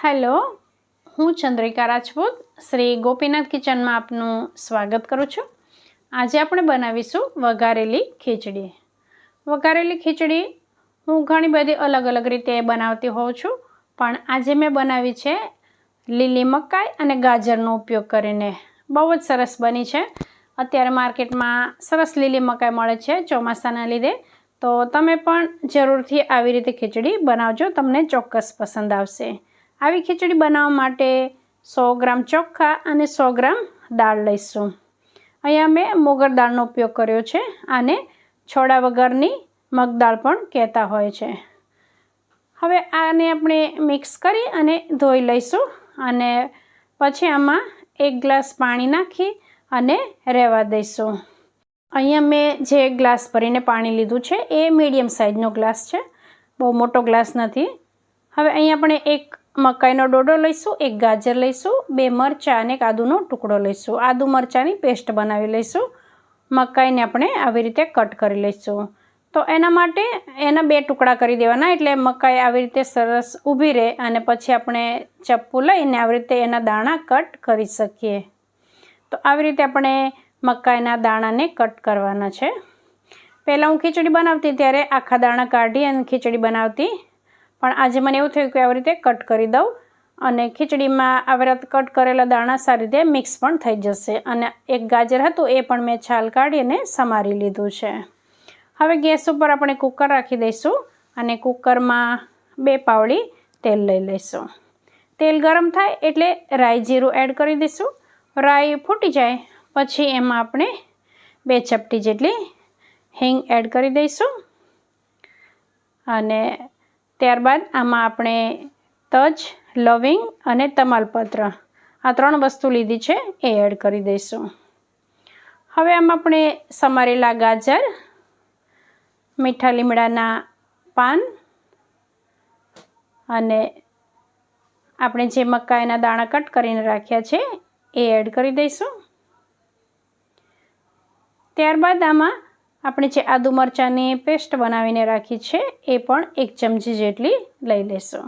Hello, હું ચંદ્રિકા રાજપૂત શ્રી ગોપીનાથ કિચનમાં આપનું સ્વાગત કરું છું. આજે આપણે બનાવીશું વઘારેલી ખીચડી. વઘારેલી ખીચડી હું ઘણી બધી અલગ અલગ રીતે બનાવતી હોઉં છું, પણ આજે મેં બનાવી છે લીલી મકાઈ અને ગાજરનો ઉપયોગ કરીને. બહુ જ સરસ બની છે. અત્યારે માર્કેટમાં સરસ લીલી મકાઈ મળે છે ચોમાસાના લીધે, તો તમે પણ જરૂરથી આવી રીતે ખીચડી બનાવજો, તમને ચોક્કસ પસંદ આવશે. આવી ખીચડી બનાવવા માટે 100 ગ્રામ ચોખા અને 100 ગ્રામ દાળ લઈશું. અહીંયા મેં મોગર દાળનો ઉપયોગ કર્યો છે. આને છોડા વગરની મગદાળ પણ કહેતા હોય છે. હવે આને આપણે મિક્સ કરી અને ધોઈ લઈશું અને પછી આમાં 1 ગ્લાસ પાણી નાખી અને રહેવા દઈશું. અહીંયા મેં જે ગ્લાસ ભરીને પાણી લીધું છે એ મીડિયમ સાઇઝનો ગ્લાસ છે, બહુ મોટો ગ્લાસ નથી. હવે અહીં આપણે 1 મકાઈનો ડોડો લઈશું, 1 ગાજર લઈશું, 2 મરચાં અને 1 આદુનો ટુકડો લઈશું. આદુ મરચાંની પેસ્ટ બનાવી લઈશું. મકાઈને આપણે આવી રીતે કટ કરી લઈશું. તો એના માટે એના 2 ટુકડા કરી દેવાના, એટલે મકાઈ આવી રીતે સરસ ઊભી રહે અને પછી આપણે ચપ્પુ લઈને આવી રીતે એના દાણા કટ કરી શકીએ. તો આવી રીતે આપણે મકાઈના દાણાને કટ કરવાના છે. પહેલાં હું ખીચડી બનાવતી ત્યારે આખા દાણા કાઢી અને ખીચડી બનાવતી, પણ આજે મને એવું થયું કે આવી રીતે કટ કરી દઉં અને ખીચડીમાં આવી રીતે કટ કરેલા દાણા સારી રીતે મિક્સ પણ થઈ જશે. અને 1 ગાજર હતું એ પણ મેં છાલ કાઢીને સમારી લીધું છે. હવે ગેસ ઉપર આપણે કુકર રાખી દઈશું અને કુકરમાં 2 પાવડી તેલ લઈ લઈશું. તેલ ગરમ થાય એટલે રાઈ જીરું એડ કરી દઈશું. રાઈ ફૂટી જાય પછી એમાં આપણે 2 ચપટી જેટલી હિંગ એડ કરી દઈશું અને ત્યારબાદ આમાં આપણે તજ, લવિંગ અને તમાલપત્ર આ 3 વસ્તુ લીધી છે એ એડ કરી દઈશું. હવે આમાં આપણે સમારેલા ગાજર, મીઠા લીમડાના પાન અને આપણે જે મકાઈના દાણા કટ કરીને રાખ્યા છે એ એડ કરી દઈશું. ત્યારબાદ આમાં આપણે જે આદુ મરચાંની પેસ્ટ બનાવીને રાખી છે એ પણ 1 ચમચી જેટલી લઈ લઈશું.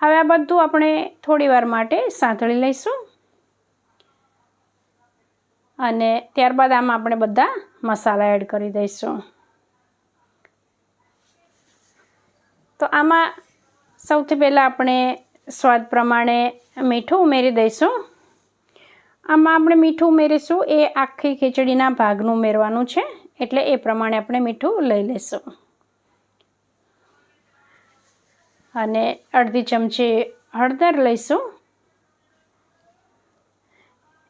હવે આ બધું આપણે થોડીવાર માટે સાંતળી લઈશું અને ત્યારબાદ આમાં આપણે બધા મસાલા એડ કરી દઈશું. તો આમાં સૌથી પહેલાં આપણે સ્વાદ પ્રમાણે મીઠું ઉમેરી દઈશું. આમાં આપણે મીઠું ઉમેરીશું એ આખી ખીચડીના ભાગનું ઉમેરવાનું છે, એટલે એ પ્રમાણે આપણે મીઠું લઈ લઈશું. અને અડધી ચમચી હળદર લઈશું,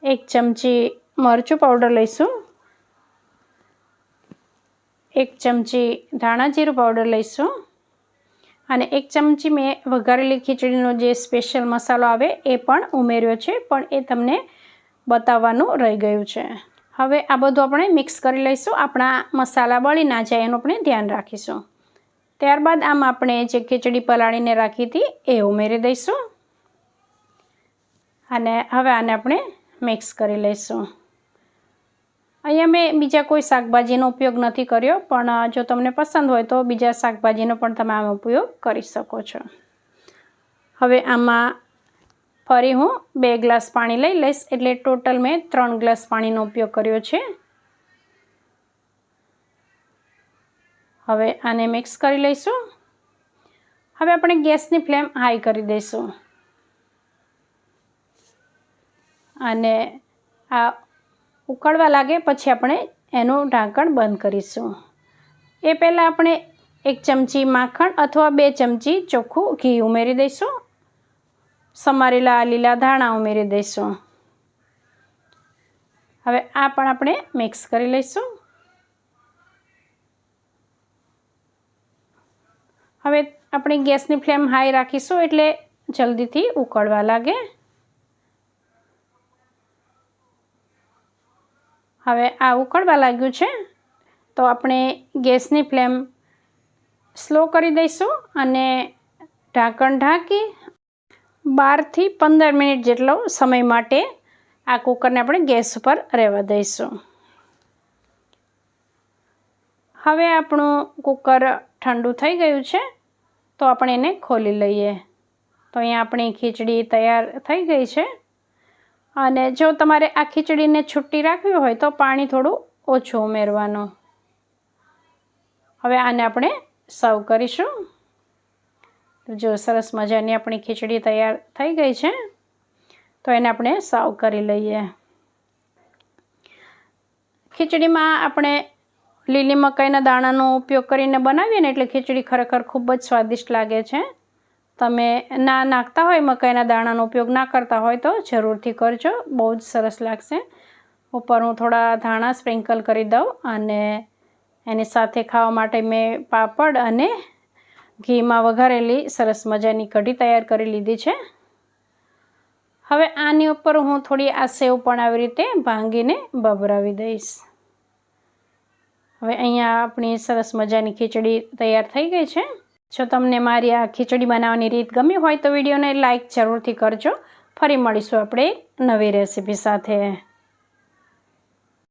1 ચમચી મરચું પાવડર લઈશું, 1 ચમચી ધાણા જીરું પાવડર લઈશું અને 1 ચમચી મેં વઘારેલી ખીચડીનો જે સ્પેશિયલ મસાલો આવે એ પણ ઉમેર્યો છે, પણ એ તમને બતાવવાનું રહી ગયું છે. હવે આ બધું આપણે મિક્સ કરી લઈશું. આપણા મસાલા બળી ના જાય એનું આપણે ધ્યાન રાખીશું. ત્યારબાદ આમાં આપણે જે ખીચડી પલાળીને રાખી હતી એ ઉમેરી દઈશું અને હવે આને આપણે મિક્સ કરી લઈશું. અહીંયા મેં બીજા કોઈ શાકભાજીનો ઉપયોગ નથી કર્યો, પણ જો તમને પસંદ હોય તો બીજા શાકભાજીનો પણ તમે આનો ઉપયોગ કરી શકો છો. હવે આમાં ફરી હું 2 ગ્લાસ પાણી લઈ લઈશ, એટલે ટોટલ મેં 3 ગ્લાસ પાણીનો ઉપયોગ કર્યો છે. હવે આને મિક્સ કરી લઈશું. હવે આપણે ગેસની ફ્લેમ હાઈ કરી દઈશું અને આ ઉકળવા લાગે પછી આપણે એનું ઢાંકણ બંધ કરીશું. એ પહેલાં આપણે 1 ચમચી માખણ અથવા 2 ચમચી ચોખ્ખું ઘી ઉમેરી દઈશું. સમારેલા લીલા ધાણા ઉમેરી દઈશું. હવે આ પણ આપણે મિક્સ કરી લઈશું. હવે આપણે ગેસની ફ્લેમ હાઈ રાખીશું એટલે જલ્દીથી ઉકળવા લાગે. હવે આ ઉકળવા લાગ્યું છે તો આપણે ગેસની ફ્લેમ સ્લો કરી દઈશું અને ઢાંકણ ઢાંકી 12 થી 15 મિનિટ જેટલો સમય માટે આ કુકરને આપણે ગેસ ઉપર રહેવા દઈશું. હવે આપણું કુકર ઠંડુ થઈ ગયું છે તો આપણે એને ખોલી લઈએ. તો અહીંયા આપણી ખીચડી તૈયાર થઈ ગઈ છે. અને જો તમારે આ ખીચડીને છૂટી રાખવી હોય તો પાણી થોડું ઓછું ઉમેરવાનું. હવે આને આપણે સર્વ કરીશું. તો જો સરસ મજાની આપણી ખીચડી તૈયાર થઈ ગઈ છે. તો એને આપણે સર્વ કરી લઈએ. ખીચડીમાં આપણે લીલી મકાઈના દાણાનો ઉપયોગ કરીને બનાવીએ ને એટલે ખીચડી ખરેખર ખૂબ જ સ્વાદિષ્ટ લાગે છે. તમે ના નાખતા હોય મકાઈના દાણાનો ઉપયોગ ના કરતા હોય તો જરૂરથી કરજો, બહુ જ સરસ લાગશે. ઉપર હું થોડા ધાણા સ્પ્રિંકલ કરી દઉં અને એની સાથે ખાવા માટે મેં પાપડ અને ઘીમાં વઘારેલી સરસ મજાની કઢી તૈયાર કરી લીધી છે. હવે આની ઉપર હું થોડી આ સેવ પણ આવી રીતે ભાંગીને ભભરાવી દઈશ. હવે અહીંયા આપણી સરસ મજાની ખીચડી તૈયાર થઈ ગઈ છે. જો તમને મારી આ ખીચડી બનાવવાની રીત ગમી હોય તો વિડીયોને લાઈક જરૂરથી કરજો. ફરી મળીશું આપણે નવી રેસીપી સાથે.